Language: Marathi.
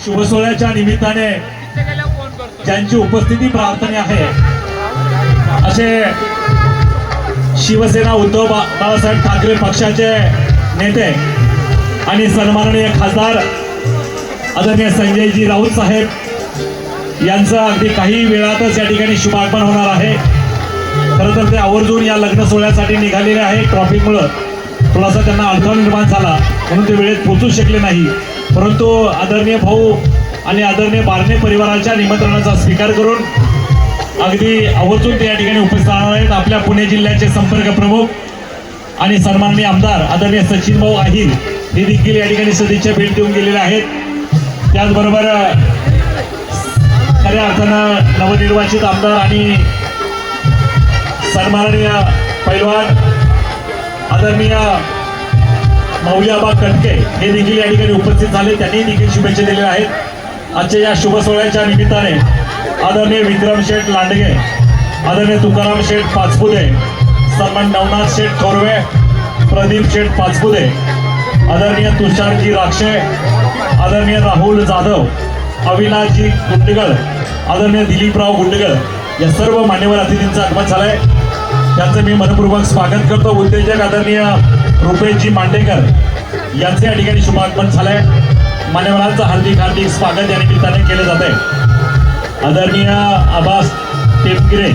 शुभ सोहळ्याच्या निमित्ताने ज्यांची उपस्थिती प्रार्थना आहे असे शिवसेना उद्धव बाळासाहेब ठाकरे पक्षाचे नेते आणि सन्माननीय खासदार आदरणीय संजयजी राऊत साहेब यांचं अगदी काही वेळातच या ठिकाणी शुभागमन होणार आहे। खरं तर ते आवर्जून या लग्न सोहळ्यासाठी निघालेले आहे। ट्रॉफिकमुळे थोडासा त्यांना अडथळा निर्माण झाला म्हणून ते वेळेत पोहोचू शकले नाही, परंतु आदरणीय भाऊ आणि आदरणीय बारणे परिवाराच्या निमंत्रणाचा स्वीकार करून अगदी आवर्जून ते या ठिकाणी उपस्थित राहणार आहेत। आपल्या पुणे जिल्ह्याचे संपर्क प्रमुख आणि सन्माननीय आमदार आदरणीय सचिन भाऊ आहिर हे देखील या ठिकाणी सदिच्छा भेट देऊन गेलेले आहेत। त्याचबरोबर खऱ्या अर्थानं नवनिर्वाचित आमदार आणि सन्माननीय पैलवान आदरणीय मौल्याबा कटके हे देखील या ठिकाणी उपस्थित झाले, त्यांनी देखील शुभेच्छा दिलेल्या आहेत। आजच्या या शुभ सोहळ्याच्या निमित्ताने आदरणीय विक्रम शेठ लांडगे, आदरणीय तुकाराम शेठ पाचपुते, सन्मान नवनाथ शेठ थोरवे, प्रदीप शेठ पाचपुते, आदरणीय तुषारजी राक्षे, आदरणीय राहुल जाधव, अविनाशजी गुंडगळ, आदरणीय दिलीपराव गुंडगळ या सर्व मान्यवर अतिथींचं आगमन झालंय, त्यांचं मी मनपूर्वक स्वागत करतो। उद्योजक आदरणीय रुपेशजी मांडेकर यांचे या ठिकाणी शुभागमन झालंय, मान्यवरांचं हार्दिक स्वागत या निमित्ताने केलं जात आहे। आदरणीय आबास टेपगिरे